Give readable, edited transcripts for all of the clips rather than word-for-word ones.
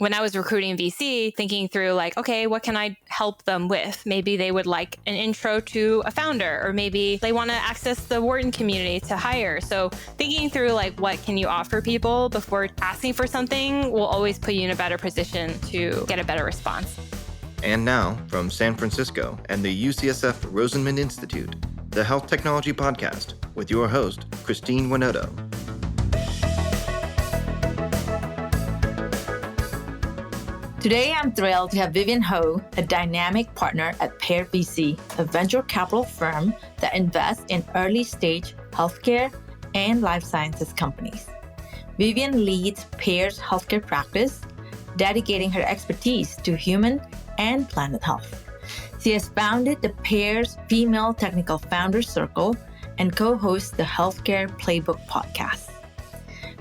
when I was recruiting VC, thinking through like, okay, what can I help them with? Maybe they would like an intro to a founder, or maybe they want to access the Wharton community to hire. So thinking through like, what can you offer people before asking for something will always put you in a better position to get a better response. And now, from San Francisco and the UCSF Rosenman Institute, the Health Technology Podcast with your host, Christine Winoto. Today, I'm thrilled to have Vivien Ho, a dynamic partner at Pear VC, a venture capital firm that invests in early-stage healthcare and life sciences companies. Vivien leads Pear's healthcare practice, dedicating her expertise to human and planet health. She has founded the Pear's Female Technical Founders Circle and co-hosts the Healthcare Playbook podcast.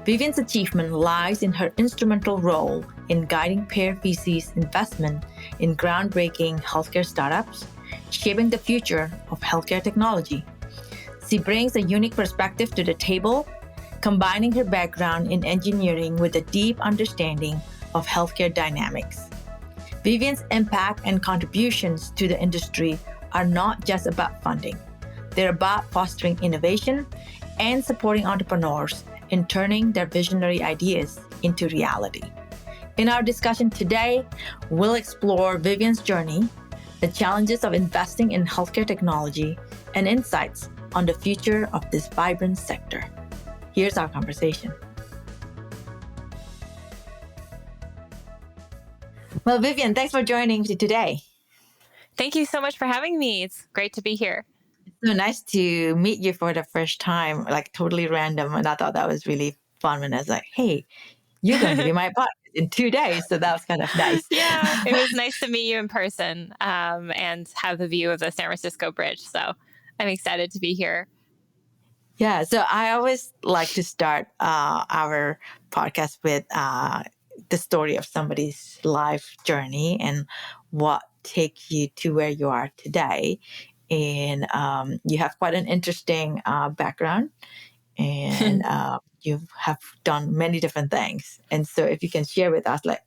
Vivien's achievement lies in her instrumental role in guiding Pear VC's investment in groundbreaking healthcare startups, shaping the future of healthcare technology. She brings a unique perspective to the table, combining her background in engineering with a deep understanding of healthcare dynamics. Vivien's impact and contributions to the industry are not just about funding. They're about fostering innovation and supporting entrepreneurs in turning their visionary ideas into reality. In our discussion today, we'll explore Vivien's journey, the challenges of investing in healthcare technology, and insights on the future of this vibrant sector. Here's our conversation. Well, Vivien, thanks for joining me today. Thank you so much for having me. It's great to be here. So nice to meet you for the first time, like totally random. And I thought that was really fun when I was like, hey, you're going to be my podcast in 2 days. So that was kind of nice. Yeah, it was nice to meet you in person and have the view of the San Francisco Bridge. So I'm excited to be here. Yeah, so I always like to start our podcast with the story of somebody's life journey and what takes you to where you are today. And you have quite an interesting background, and you have done many different things. And so if you can share with us like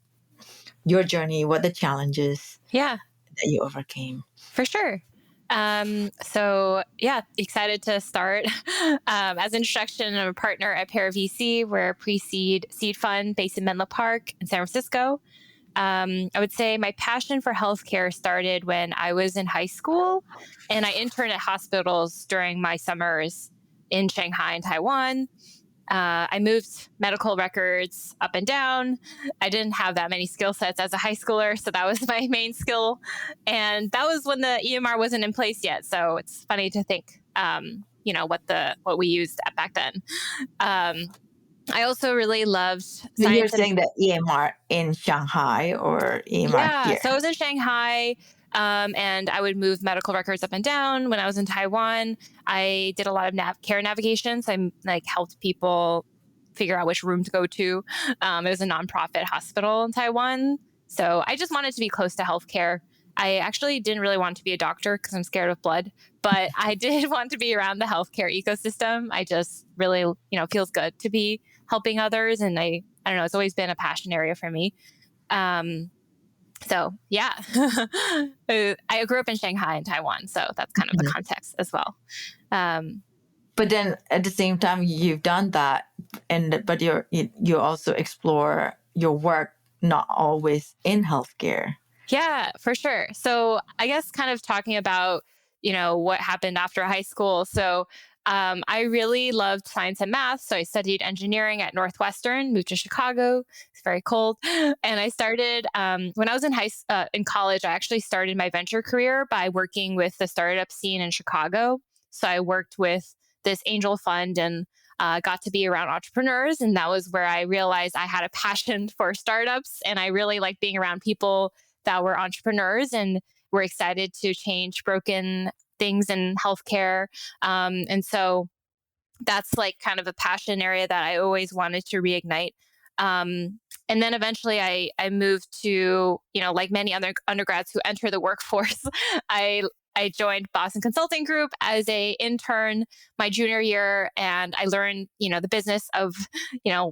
your journey, what the challenges that you overcame. For sure. Excited to start. As an introduction, I'm a partner at Pear VC. We're a pre-seed seed fund based in Menlo Park in San Francisco. I would say my passion for healthcare started when I was in high school, and I interned at hospitals during my summers in Shanghai and Taiwan. I moved medical records up and down. I didn't have that many skill sets as a high schooler, so that was my main skill. And that was when the EMR wasn't in place yet. So it's funny to think, what we used back then. I also really loved science. So you're saying that EMR in Shanghai or EMR here? So I was in Shanghai, and I would move medical records up and down. When I was in Taiwan, I did a lot of care navigation. So I helped people figure out which room to go to. It was a nonprofit hospital in Taiwan. So I just wanted to be close to healthcare. I actually didn't really want to be a doctor because I'm scared of blood, but I did want to be around the healthcare ecosystem. I just really, feels good to be helping others. And I don't know, it's always been a passion area for me. I grew up in Shanghai and Taiwan, so that's kind of the context as well. But then at the same time, you've done that, but you also explore your work not always in healthcare. Yeah, for sure. So I guess kind of talking about, what happened after high school. So I really loved science and math. So I studied engineering at Northwestern, moved to Chicago. It's very cold. And I started, when I was in college, I actually started my venture career by working with the startup scene in Chicago. So I worked with this angel fund and got to be around entrepreneurs. And that was where I realized I had a passion for startups. And I really liked being around people that were entrepreneurs and were excited to change broken things in healthcare. And so that's like kind of a passion area that I always wanted to reignite. And then eventually I moved to, like many other undergrads who enter the workforce, I I joined Boston Consulting Group as a intern my junior year, and I learned, the business of,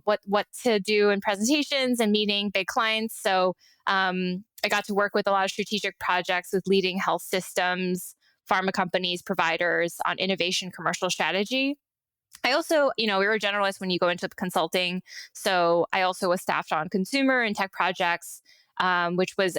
what to do in presentations and meeting big clients. So I got to work with a lot of strategic projects with leading health systems, pharma companies, providers on innovation, commercial strategy. I also, we were generalists when you go into consulting. So I also was staffed on consumer and tech projects, which was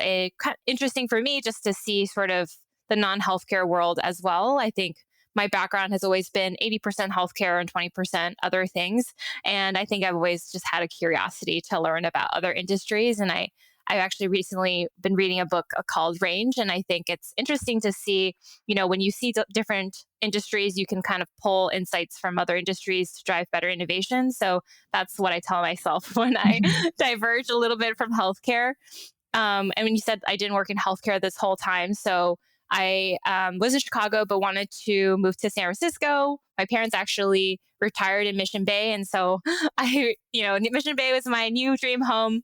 interesting for me just to see sort of the non-healthcare world as well. I think my background has always been 80% healthcare and 20% other things. And I think I've always just had a curiosity to learn about other industries. And I've actually recently been reading a book called Range. And I think it's interesting to see, when you see different industries, you can kind of pull insights from other industries to drive better innovation. So that's what I tell myself when I diverge a little bit from healthcare. And when you said I didn't work in healthcare this whole time. So I was in Chicago, but wanted to move to San Francisco. My parents actually retired in Mission Bay. And so Mission Bay was my new dream home,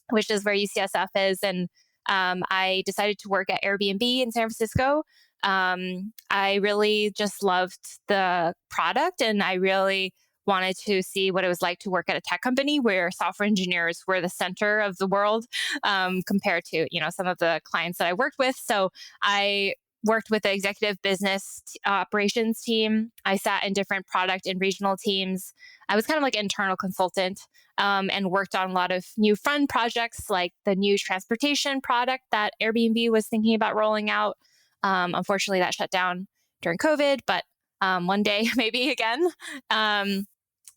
which is where UCSF is. And I decided to work at Airbnb in San Francisco. I really just loved the product, and I really wanted to see what it was like to work at a tech company where software engineers were the center of the world, compared to, some of the clients that I worked with. So I worked with the executive business operations team. I sat in different product and regional teams. I was kind of like internal consultant, and worked on a lot of new fun projects like the new transportation product that Airbnb was thinking about rolling out. Unfortunately, that shut down during COVID, but one day maybe again.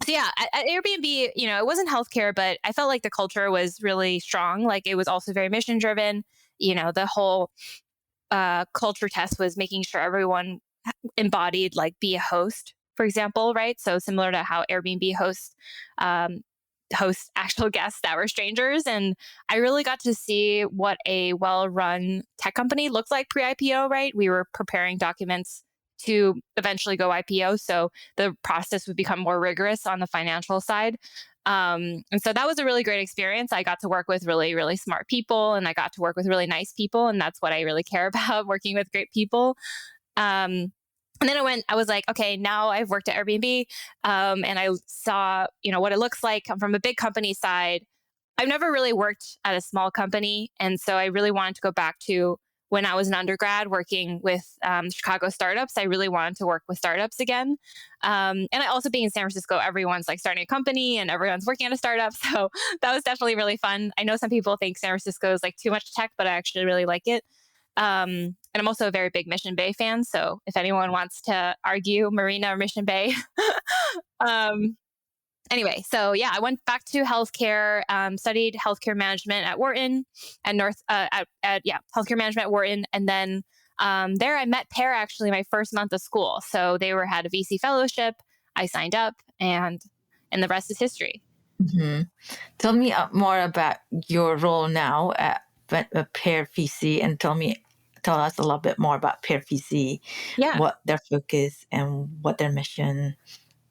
So yeah, at Airbnb, it wasn't healthcare, but I felt like the culture was really strong. Like it was also very mission driven. The whole culture test was making sure everyone embodied like be a host, for example, right? So similar to how Airbnb hosts actual guests that were strangers. And I really got to see what a well-run tech company looked like pre-IPO, right? We were preparing documents to eventually go IPO. So the process would become more rigorous on the financial side. And so that was a really great experience. I got to work with really, really smart people, and I got to work with really nice people. And that's what I really care about, working with great people. And then I was like, okay, now I've worked at Airbnb, and I saw, what it looks like. I'm from a big company side. I've never really worked at a small company. And so I really wanted to go back to when I was an undergrad working with Chicago startups. I really wanted to work with startups again. And I also being in San Francisco, everyone's like starting a company and everyone's working at a startup. So that was definitely really fun. I know some people think San Francisco is like too much tech, but I actually really like it. And I'm also a very big Mission Bay fan. So if anyone wants to argue Marina or Mission Bay, anyway, so yeah, I went back to healthcare, studied healthcare management at Wharton and healthcare management at Wharton. And then there I met Pear actually my first month of school. So they had a VC fellowship. I signed up, and the rest is history. Mm-hmm. Tell me more about your role now at Pear VC, and tell us a little bit more about Pear VC, Yeah, what their focus and what their mission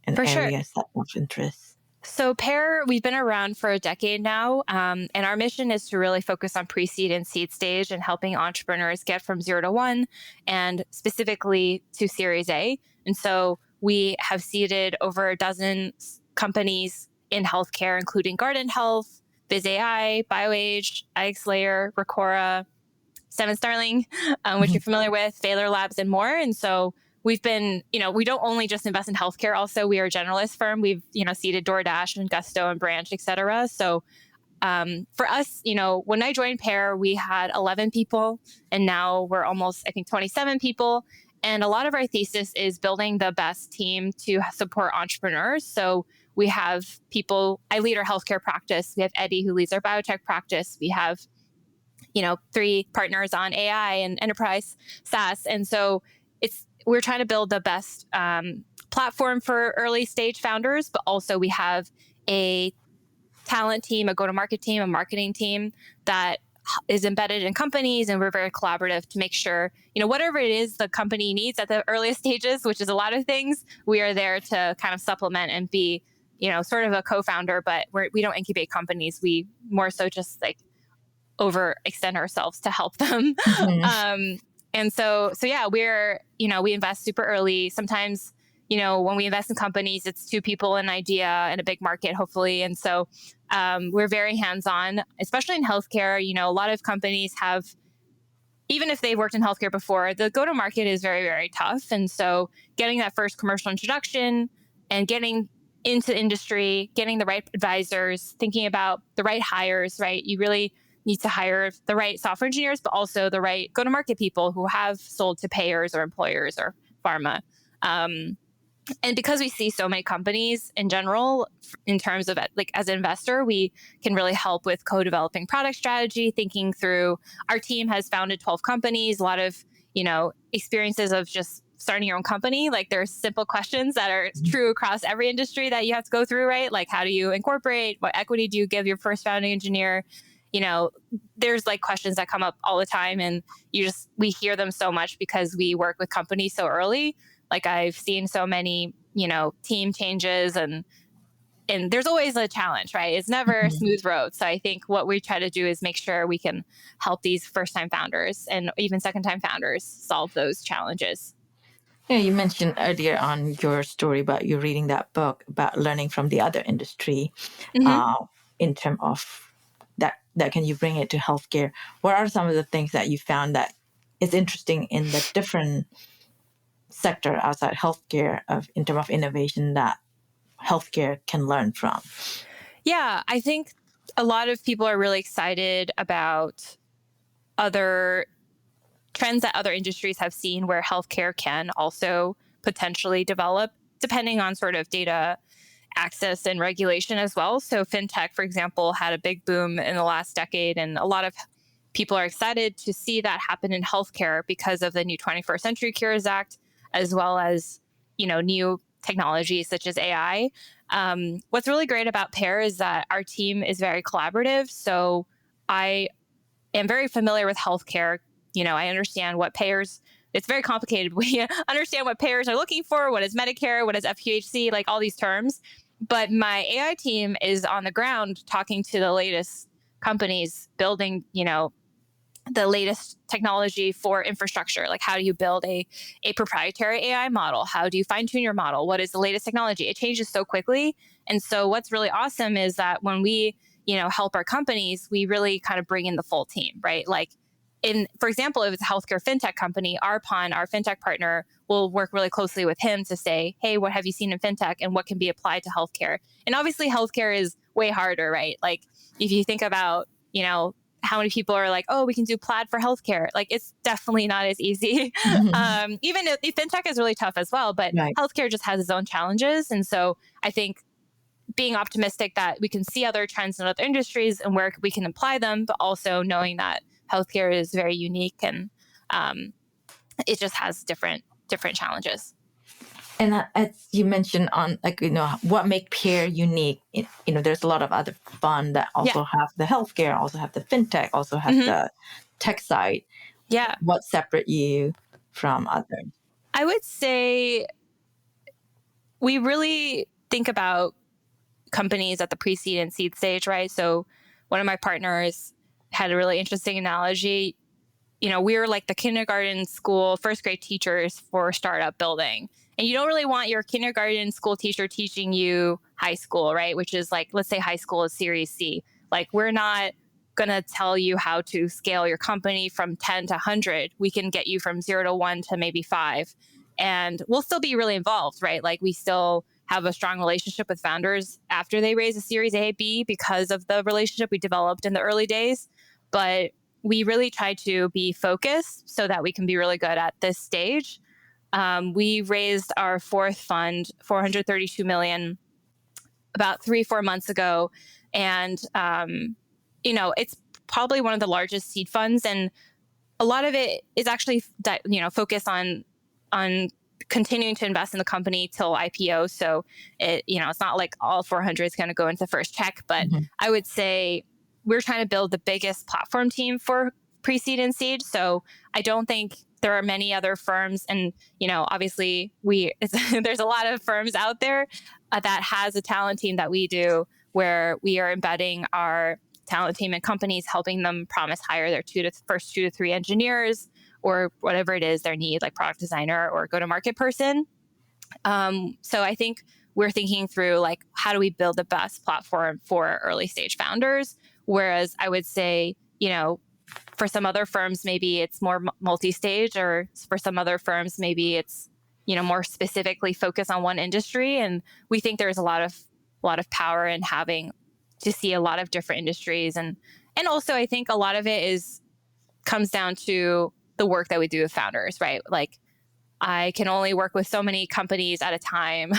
and for sure. areas of interest. So Pear, we've been around for a decade now, and our mission is to really focus on pre-seed and seed stage and helping entrepreneurs get from 0 to 1 and specifically to Series A. And so we have seeded over a dozen companies in healthcare, including Guardant Health, BizAI, BioAge, iXlayer, Recora, Seven Starling, which you're familiar with, Baylor Labs, and more. And so we've been, we don't only just invest in healthcare. Also, we are a generalist firm. We've, seeded DoorDash and Gusto and Branch, et cetera. So for us, when I joined Pear, we had 11 people, and now we're almost, I think, 27 people. And a lot of our thesis is building the best team to support entrepreneurs. So we have people, I lead our healthcare practice. We have Eddie, who leads our biotech practice. We have 3 partners on AI and enterprise SaaS. And so we're trying to build the best platform for early stage founders, but also we have a talent team, a go-to-market team, a marketing team that is embedded in companies, and we're very collaborative to make sure, whatever it is the company needs at the earliest stages, which is a lot of things, we are there to kind of supplement and be, sort of a co-founder, but we don't incubate companies. We more so just like overextend ourselves to help them. Mm-hmm. And so yeah, we invest super early. Sometimes, when we invest in companies, it's two people, an idea, and a big market, hopefully. And so we're very hands-on, especially in healthcare. A lot of companies have, even if they've worked in healthcare before, the go-to-market is very, very tough. And so getting that first commercial introduction and getting into industry, getting the right advisors, thinking about the right hires, right? You really need to hire the right software engineers, but also the right go-to-market people who have sold to payers or employers or pharma. And because we see so many companies in general, in terms of like as an investor, we can really help with co-developing product strategy, thinking through. Our team has founded 12 companies, a lot of, experiences of just starting your own company. Like there's simple questions that are true across every industry that you have to go through, right? Like how do you incorporate? What equity do you give your first founding engineer? There's like questions that come up all the time, and we hear them so much because we work with companies so early. Like I've seen so many, team changes, and there's always a challenge, right? It's never a smooth road. So I think what we try to do is make sure we can help these first time founders and even second time founders solve those challenges. Yeah, you mentioned earlier on your story about you reading that book about learning from the other industry, Mm-hmm. in terms of that can you bring it to healthcare? What are some of the things that you found that is interesting in the different sector outside healthcare in terms of innovation that healthcare can learn from? Yeah, I think a lot of people are really excited about other trends that other industries have seen where healthcare can also potentially develop, depending on sort of data access and regulation as well. So fintech, for example, had a big boom in the last decade, and a lot of people are excited to see that happen in healthcare because of the new 21st Century Cures Act, as well as new technologies such as AI. What's really great about Pear is that our team is very collaborative. So I am very familiar with healthcare. I understand what payers. It's very complicated. We understand what payers are looking for. What is Medicare? What is FQHC? Like all these terms. But my AI team is on the ground talking to the latest companies building, the latest technology for infrastructure. Like how do you build a proprietary AI model? How do you fine tune your model? What is the latest technology? It changes so quickly. And so what's really awesome is that when we, help our companies, we really kind of bring in the full team, right? Like for example, if it's a healthcare fintech company, our fintech partner, will work really closely with him to say, hey, what have you seen in fintech and what can be applied to healthcare? And obviously healthcare is way harder, right? Like if you think about, how many people are like, oh, we can do Plaid for healthcare. Like it's definitely not as easy. Even if fintech is really tough as well, but Right. healthcare just has its own challenges. And so I think being optimistic that we can see other trends in other industries and where we can apply them, but also knowing that healthcare is very unique and it just has different challenges. And as you mentioned on, like, what make Pear unique, there's a lot of other fund that also have the healthcare, also have the fintech, also have the tech side. Yeah. What separate you from others? I would say we really think about companies at the pre-seed and seed stage, right? So one of my partners had a really interesting analogy. We were like the kindergarten school, first grade teachers for startup building. And you don't really want your kindergarten school teacher teaching you high school, right? Which is like, let's say high school is Series C. Like we're not going to tell you how to scale your company from 10 to 100. We can get you from 0 to 1 to maybe 5. And we'll still be really involved, right? Like we still have a strong relationship with founders after they raise a Series A, B because of the relationship we developed in the early days. But we really try to be focused so that we can be really good at this stage. We raised our fourth fund, $432 million, about 3-4 months ago. And, it's probably one of the largest seed funds. And a lot of it is actually, focused on continuing to invest in the company till IPO. So it's not like all 400 is going to go into the first check, but I would say we're trying to build the biggest platform team for pre-seed and seed. So I don't think there are many other firms. And, obviously there's a lot of firms out there that has a talent team that we do, where we are embedding our talent team in companies, helping them promise hire their first 2 to 3 engineers or whatever it is their need, like product designer or go-to-market person. So I think we're thinking through like, how do we build the best platform for early stage founders? Whereas I would say, for some other firms, maybe it's more multi-stage, or for some other firms, maybe it's, more specifically focused on one industry. And we think there's a lot of power in having to see a lot of different industries. And also I think a lot of it comes down to the work that we do with founders, right? Like, I can only work with so many companies at a time.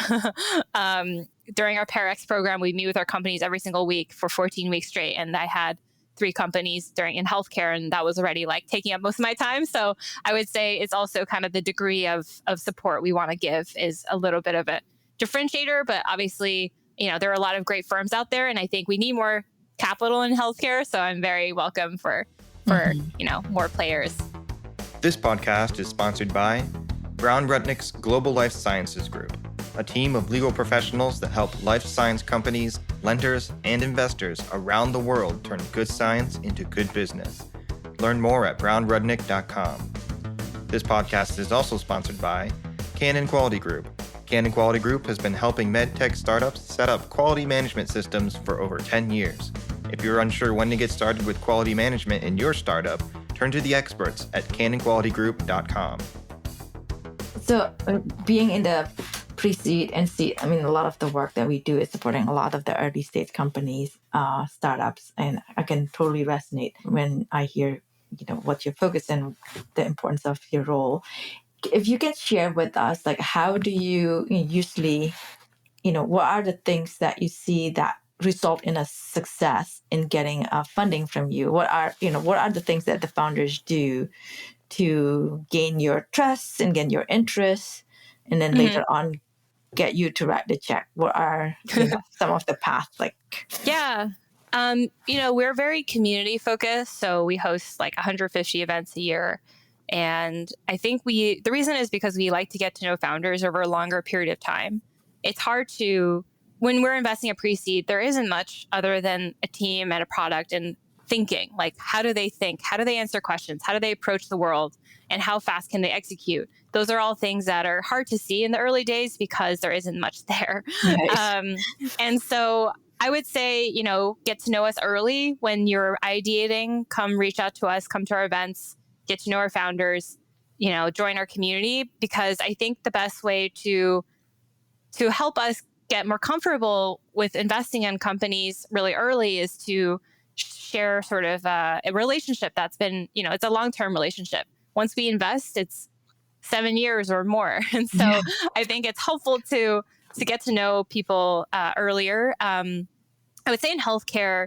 During our Pear VC program, we meet with our companies every single week for 14 weeks straight. And I had 3 companies in healthcare, and that was already like taking up most of my time. So I would say it's also kind of the degree of support we want to give is a little bit of a differentiator. But obviously, there are a lot of great firms out there, and I think we need more capital in healthcare. So I'm very welcome for more players. This podcast is sponsored by Brown Rudnick's Global Life Sciences Group, a team of legal professionals that help life science companies, lenders, and investors around the world turn good science into good business. Learn more at brownrudnick.com. This podcast is also sponsored by Canon Quality Group. Canon Quality Group has been helping medtech startups set up quality management systems for over 10 years. If you're unsure when to get started with quality management in your startup, turn to the experts at canonqualitygroup.com. So being in the pre-seed and seed, I mean, a lot of the work that we do is supporting a lot of the early stage companies, startups, and I can totally resonate when I hear, what your focus and the importance of your role. If you can share with us, like, how do you usually, what are the things that you see that result in a success in getting funding from you? What are the things that the founders do to gain your trust and gain your interest, and then later on get you to write the check? What are some of the paths like? Yeah. We're very community focused. So we host like 150 events a year. And I think the reason is because we like to get to know founders over a longer period of time. It's hard when we're investing a pre-seed, there isn't much other than a team and a product and thinking. Like, how do they think? How do they answer questions? How do they approach the world? And how fast can they execute? Those are all things that are hard to see in the early days because there isn't much there. Nice. And so I would say, get to know us early. When you're ideating, come reach out to us, come to our events, get to know our founders, join our community, because I think the best way to help us get more comfortable with investing in companies really early is to share sort of a relationship that's been, it's a long-term relationship. Once we invest, it's 7 years or more. And so I think it's helpful to get to know people earlier. I would say in healthcare,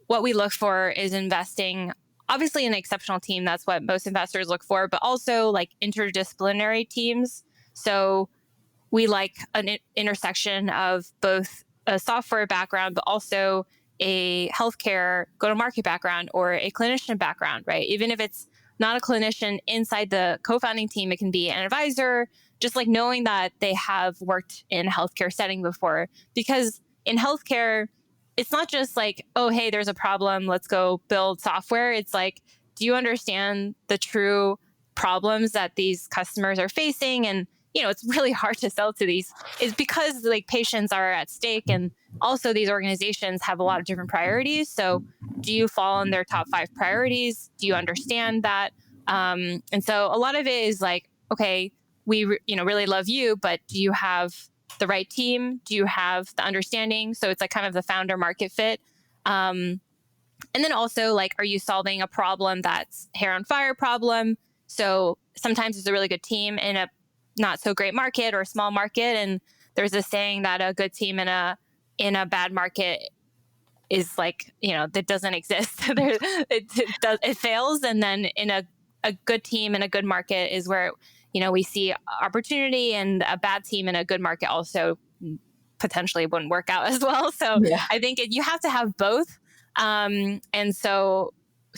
what we look for is investing, obviously, in an exceptional team. That's what most investors look for, but also like interdisciplinary teams. So we like an intersection of both a software background, but also a healthcare go-to-market background or a clinician background, right? Even if it's not a clinician inside the co-founding team, it can be an advisor, just like knowing that they have worked in a healthcare setting before. Because in healthcare, it's not just like, oh, hey, there's a problem, let's go build software. It's like, do you understand the true problems that these customers are facing? And it's really hard to sell to these. It's because like patients are at stake, and also these organizations have a lot of different priorities. So do you fall in their top 5 priorities? Do you understand that? And so a lot of it is like, okay, we really love you, but do you have the right team? Do you have the understanding? So it's like kind of the founder market fit. And then also like, are you solving a problem that's hair on fire problem? So sometimes it's a really good team in a not so great market or a small market. And there's a saying that a good team in a bad market is like, that doesn't exist. It fails. And then in a good team in a good market is where, we see opportunity, and a bad team in a good market also potentially wouldn't work out as well. So I think you have to have both. And so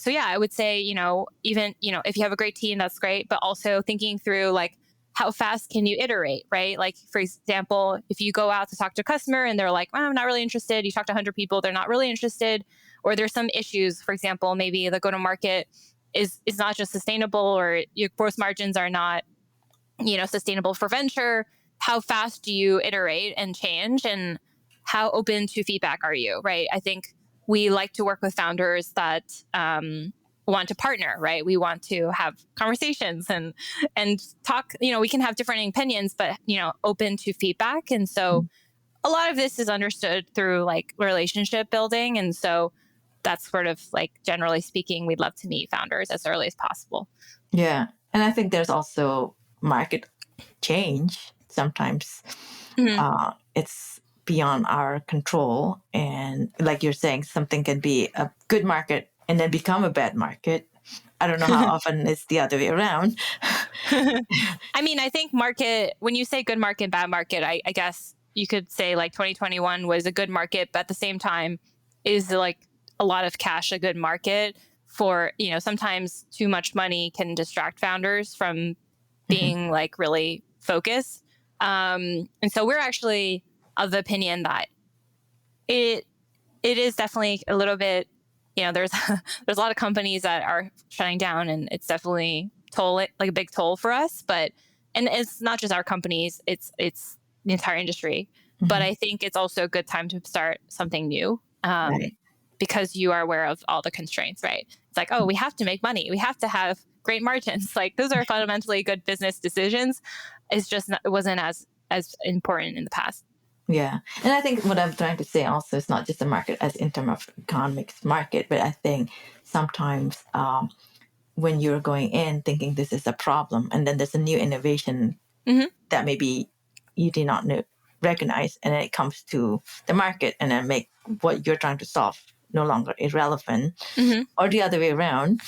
yeah, I would say, even, if you have a great team, that's great, but also thinking through like, how fast can you iterate, right? Like, for example, if you go out to talk to a customer and they're like, well, I'm not really interested. You talk to 100 people, they're not really interested. or there's some issues. For example, maybe the go-to-market is not just sustainable, or your gross margins are not, sustainable for venture. How fast do you iterate and change, and how open to feedback are you, right? I think we like to work with founders that want to partner, right? We want to have conversations and talk. We can have different opinions, but open to feedback. And so a lot of this is understood through like relationship building, and so that's sort of like, generally speaking, we'd love to meet founders as early as possible. Yeah. And I think there's also market change. Sometimes it's beyond our control. And like you're saying, something can be a good market and then become a bad market. I don't know how often it's the other way around. I mean, I think when you say good market, bad market, I guess you could say like 2021 was a good market, but at the same time, is like a lot of cash a good market for, sometimes too much money can distract founders from being like really focused. And so we're actually of the opinion that it is definitely a little bit, there's there's a lot of companies that are shutting down, and it's definitely like a big toll for us. And it's not just our companies, it's the entire industry. But I think it's also a good time to start something new. Right. Because you are aware of all the constraints, right? It's like, oh, we have to make money. We have to have great margins. Like, those are fundamentally good business decisions. It's just it wasn't as important in the past. Yeah. And I think what I'm trying to say also is not just the market as in terms of economics market, but I think sometimes when you're going in thinking this is a problem, and then there's a new innovation that maybe you did not recognize, and then it comes to the market and then make what you're trying to solve no longer irrelevant, or the other way around,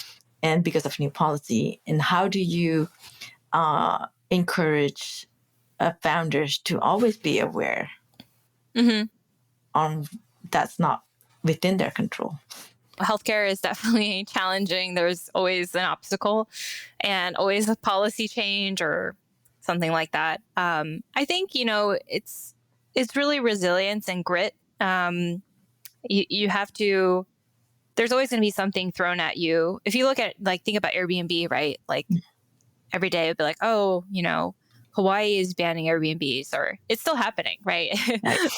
and because of new policy. And how do you encourage founders to always be aware on that's not within their control? Healthcare is definitely challenging. There's always an obstacle and always a policy change or something like that. I think, it's really resilience and grit. You have to, there's always going to be something thrown at you. If you look at, like, think about Airbnb, right? Like, every day it'd be like, oh, Hawaii is banning Airbnbs, or it's still happening, right?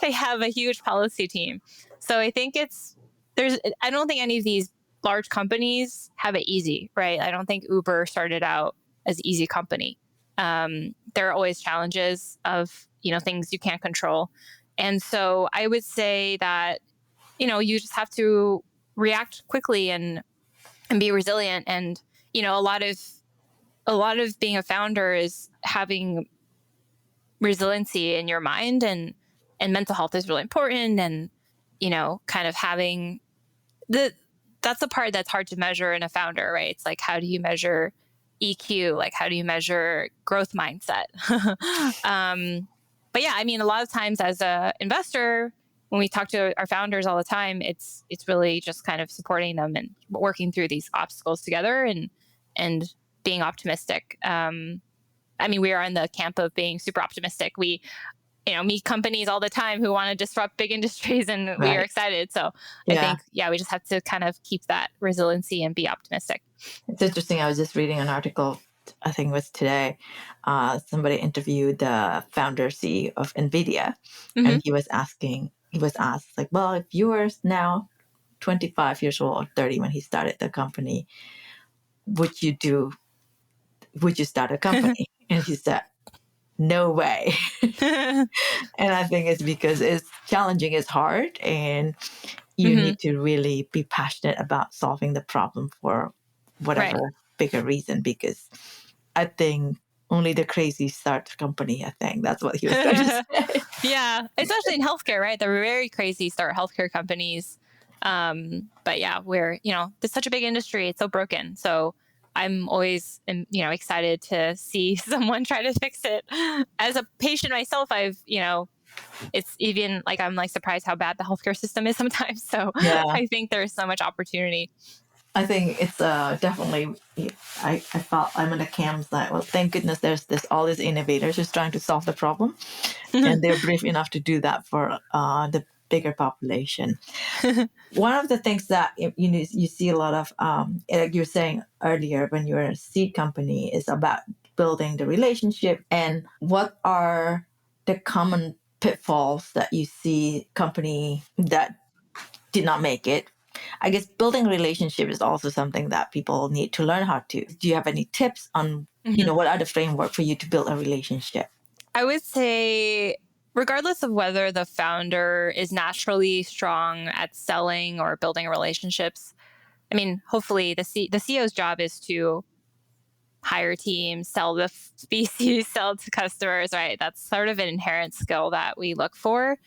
They have a huge policy team. So I think I don't think any of these large companies have it easy, right? I don't think Uber started out as an easy company. There are always challenges of, things you can't control. And so I would say that, you just have to react quickly and be resilient. And, a lot of being a founder is having resiliency in your mind, and mental health is really important. And, kind of having that's the part that's hard to measure in a founder, right? It's like, how do you measure EQ? Like, how do you measure growth mindset? But yeah, I mean, a lot of times as a investor, when we talk to our founders all the time, it's really just kind of supporting them and working through these obstacles together, and being optimistic. I mean, we are in the camp of being super optimistic. We, meet companies all the time who want to disrupt big industries, and we are excited. So I think, we just have to kind of keep that resiliency and be optimistic. It's interesting. I was just reading an article, I think it was today. Somebody interviewed the founder CEO of NVIDIA, and he was asked, like, well, if you were now 25 years old or 30 when he started the company, would you start a company? And he said, no way. And I think it's because it's challenging, it's hard, and you need to really be passionate about solving the problem for whatever bigger reason, because I think only the crazy start a company. I think that's what he was trying to say. Yeah, especially in healthcare, right? The very crazy start healthcare companies. But yeah, it's such a big industry. It's so broken. So I'm always, excited to see someone try to fix it. As a patient myself, it's even like, I'm like surprised how bad the healthcare system is sometimes. So I think there's so much opportunity. I think it's definitely, I felt I'm in the camps that, well, thank goodness there's all these innovators who's trying to solve the problem. And they're brave enough to do that for the bigger population. One of the things that you see a lot of, like you were saying earlier, when you're a seed company, is about building the relationship. And what are the common pitfalls that you see company that did not make it? I guess building a relationship is also something that people need to learn how to. Do you have any tips on, what are the framework for you to build a relationship? I would say, regardless of whether the founder is naturally strong at selling or building relationships, I mean, hopefully the CEO's job is to hire teams, sell the species, sell to customers, right? That's sort of an inherent skill that we look for.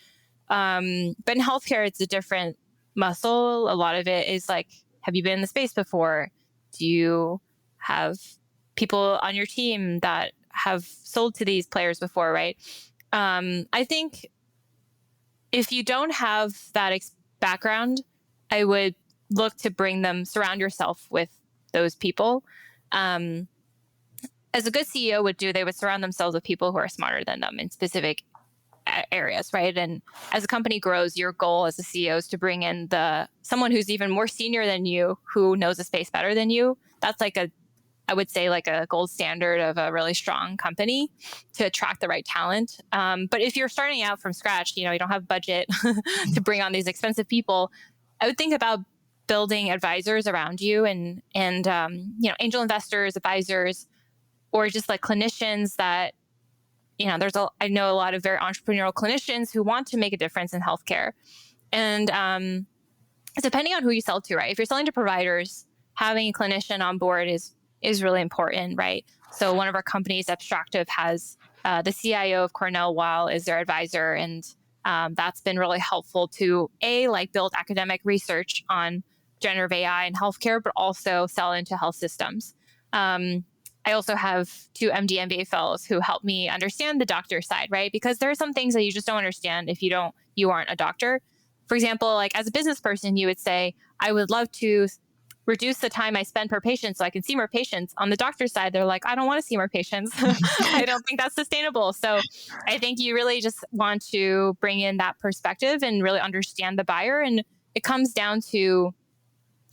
But in healthcare, it's a different muscle. A lot of it is like, have you been in the space before? Do you have people on your team that have sold to these players before, right? I think if you don't have that background, I would look to surround yourself with those people. As a good CEO would do, they would surround themselves with people who are smarter than them in specific areas, right? And as a company grows, your goal as a CEO is to bring in someone who's even more senior than you, who knows the space better than you. That's I would say like a gold standard of a really strong company to attract the right talent. But if you're starting out from scratch, you don't have budget to bring on these expensive people, I would think about building advisors around you and angel investors, advisors, or just like clinicians that, I know a lot of very entrepreneurial clinicians who want to make a difference in healthcare. And depending on who you sell to, right? If you're selling to providers, having a clinician on board is really important, right? So one of our companies, Abstractive, has the CIO of Cornell Weil is their advisor. And that's been really helpful to build academic research on generative AI in healthcare, but also sell into health systems. I also have 2 MD MBA fellows who help me understand the doctor side, right? Because there are some things that you just don't understand if you aren't a doctor. For example, like as a business person, you would say, I would love to reduce the time I spend per patient so I can see more patients. On the doctor side, they're like, I don't want to see more patients. I don't think that's sustainable. So I think you really just want to bring in that perspective and really understand the buyer. And it comes down to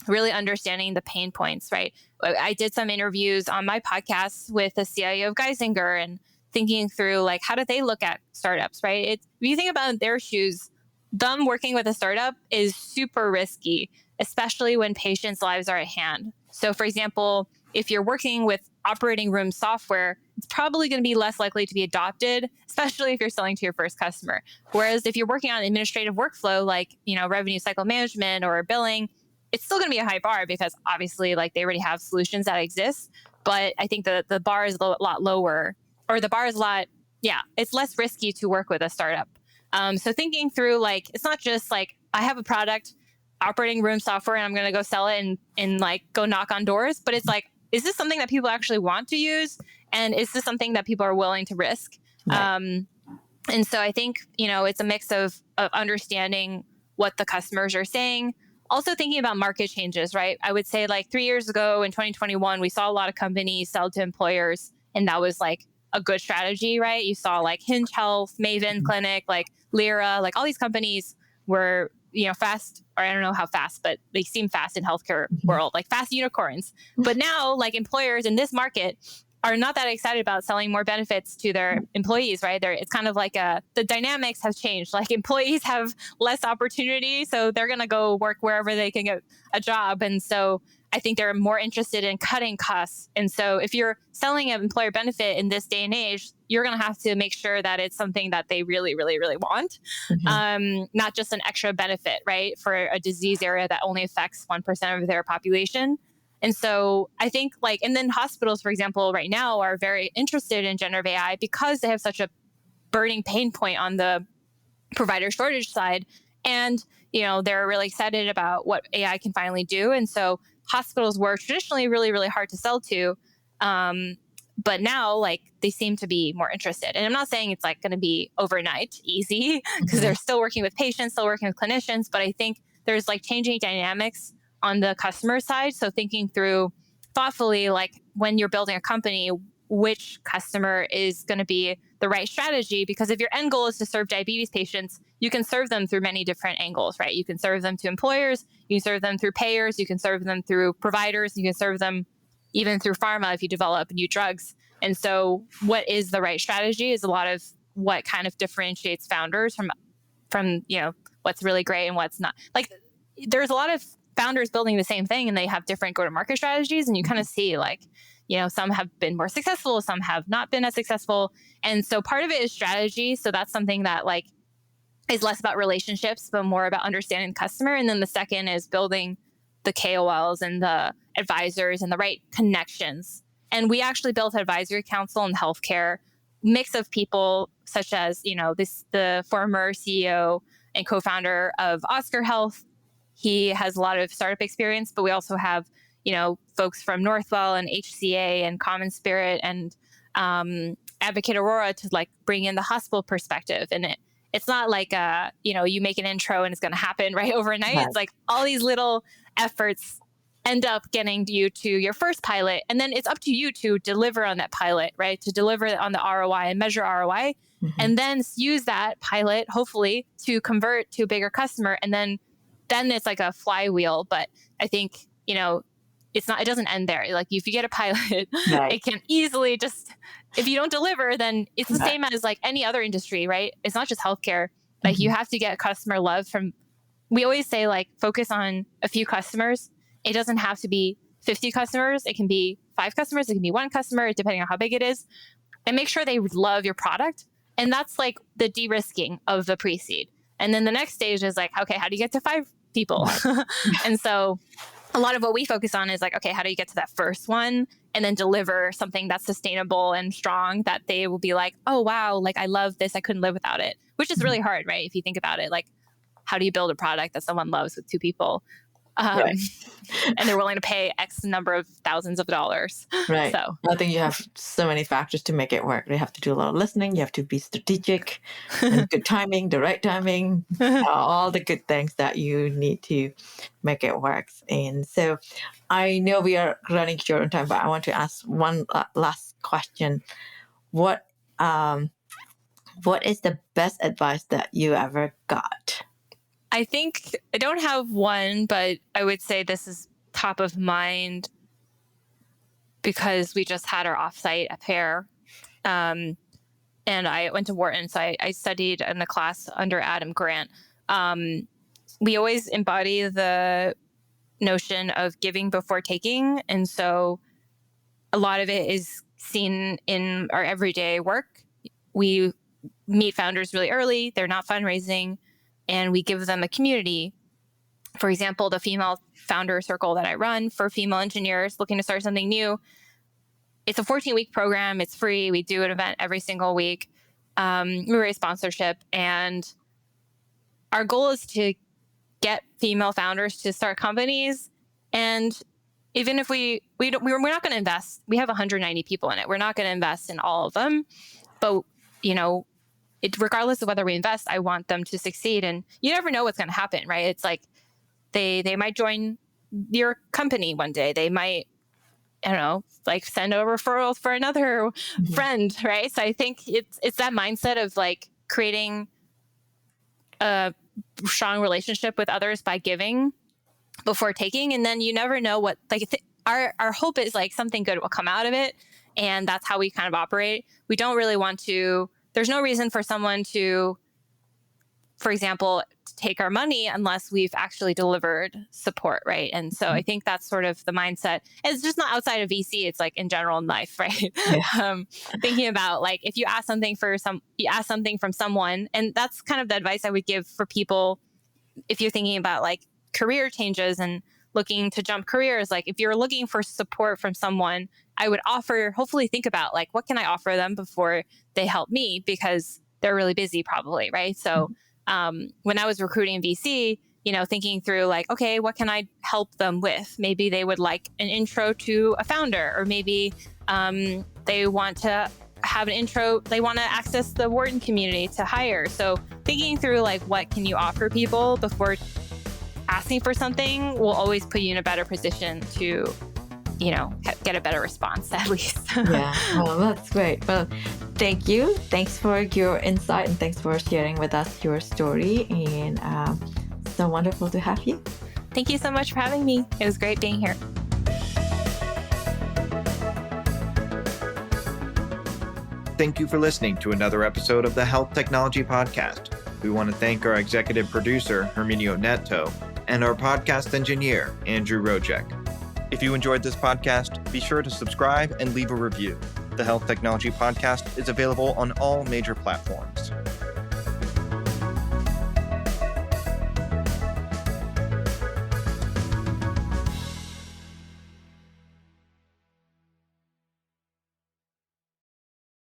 really understanding the pain points, right? I did some interviews on my podcast with the CIO of Geisinger and thinking through like, how do they look at startups, right? If you think about their shoes, them working with a startup is super risky, especially when patients' lives are at hand. So for example, if you're working with operating room software, it's probably going to be less likely to be adopted, especially if you're selling to your first customer. Whereas if you're working on administrative workflow, like, revenue cycle management or billing, it's still going to be a high bar because obviously like they already have solutions that exist. But I think the bar is a lot lower, or the bar is it's less risky to work with a startup. So thinking through like, it's not just like I have a product, operating room software, and I'm going to go sell it and like go knock on doors. But it's like, is this something that people actually want to use? And is this something that people are willing to risk? Right. And so I think, it's a mix of understanding what the customers are saying. Also thinking about market changes, right? I would say like 3 years ago in 2021, we saw a lot of companies sell to employers, and that was like a good strategy, right? You saw like Hinge Health, Maven Clinic, like Lyra, like all these companies were, fast, or I don't know how fast, but they seem fast in healthcare world, like fast unicorns. But now like employers in this market are not that excited about selling more benefits to their employees, right? It's kind of like the dynamics have changed. Like employees have less opportunity, so they're going to go work wherever they can get a job. And so I think they're more interested in cutting costs. And so if you're selling an employer benefit in this day and age, you're going to have to make sure that it's something that they really, really, really want, not just an extra benefit, right? For a disease area that only affects 1% of their population. And so I think and then hospitals, for example, right now are very interested in generative AI because they have such a burning pain point on the provider shortage side. And, they're really excited about what AI can finally do. And so hospitals were traditionally really, really hard to sell to. But now they seem to be more interested. And I'm not saying it's going to be overnight easy because they're still working with patients, still working with clinicians. But I think there's changing dynamics on the customer side. So thinking through thoughtfully, when you're building a company, which customer is going to be the right strategy. Because if your end goal is to serve diabetes patients, you can serve them through many different angles, right? You can serve them to employers, you can serve them through payers, you can serve them through providers, you can serve them even through pharma if you develop new drugs. And so what is the right strategy is a lot of what kind of differentiates founders from what's really great and what's not. Like, there's a lot of founders building the same thing and they have different go-to-market strategies, and you kind of see some have been more successful, some have not been as successful. And so part of it is strategy. So that's something that is less about relationships, but more about understanding the customer. And then the second is building the KOLs and the advisors and the right connections. And we actually built an advisory council in healthcare, mix of people such as, the former CEO and co-founder of Oscar Health. He has a lot of startup experience, but we also have, folks from Northwell and HCA and Common Spirit and Advocate Aurora to bring in the hospital perspective. And it's not like, you make an intro and it's going to happen right overnight. Right. It's like all these little efforts end up getting you to your first pilot. And then it's up to you to deliver on that pilot, right? To deliver on the ROI and measure ROI. Mm-hmm. And then use that pilot, hopefully, to convert to a bigger customer. And then it's like a flywheel. But I think, it doesn't end there. Like, if you get a pilot, right, it can easily if you don't deliver, then it's the same as any other industry, right? It's not just healthcare. Like, you have to get customer love we always say focus on a few customers. It doesn't have to be 50 customers. It can be 5 customers. It can be 1 customer, depending on how big it is. And make sure they love your product. And that's the de-risking of the pre-seed. And then the next stage is okay, how do you get to 5 people? And so a lot of what we focus on is okay, how do you get to that first one and then deliver something that's sustainable and strong that they will be oh, wow, I love this. I couldn't live without it, which is really hard, right? If you think about it, how do you build a product that someone loves with 2 people? Right. And they're willing to pay X number of thousands of dollars. Right. So I think you have so many factors to make it work. You have to do a lot of listening. You have to be strategic, and good timing, the right timing, all the good things that you need to make it work. And so I know we are running short on time, but I want to ask one last question. What is the best advice that you ever got? I think I don't have one, but I would say this is top of mind because we just had our offsite at Pear. And I went to Wharton, so I studied in the class under Adam Grant. We always embody the notion of giving before taking. And so a lot of it is seen in our everyday work. We meet founders really early. They're not fundraising. And we give them a community. For example, the female founder circle that I run for female engineers looking to start something new. It's a 14-week program. It's free. We do an event every single week. We raise sponsorship. And our goal is to get female founders to start companies. And even if we're not going to invest, we have 190 people in it. We're not going to invest in all of them. But, regardless of whether we invest, I want them to succeed. And you never know what's going to happen, right? It's they might join your company one day. They might, send a referral for another friend, right? So I think it's that mindset of creating a strong relationship with others by giving before taking. And then you never know what, our hope is something good will come out of it. And that's how we kind of operate. We don't really want to. There's no reason for someone to, for example, take our money unless we've actually delivered support, right? And so I think that's sort of the mindset. And it's just not outside of VC. It's in general in life, right? Yeah. Thinking about if you ask something from someone, and that's kind of the advice I would give for people if you're thinking about career changes and looking to jump careers. If you're looking for support from someone, I would hopefully think about what can I offer them before they help me, because they're really busy probably, right? So when I was recruiting VC, thinking through okay, what can I help them with? Maybe they would like an intro to a founder, or maybe they want to have an intro, they want to access the Wharton community to hire. So thinking through what can you offer people before asking for something will always put you in a better position to get a better response at least. Yeah, well, that's great. Well, thank you. Thanks for your insight and thanks for sharing with us your story. And so wonderful to have you. Thank you so much for having me. It was great being here. Thank you for listening to another episode of the Health Technology Podcast. We want to thank our executive producer, Herminio Neto, and our podcast engineer, Andrew Rojek. If you enjoyed this podcast, be sure to subscribe and leave a review. The Health Technology Podcast is available on all major platforms.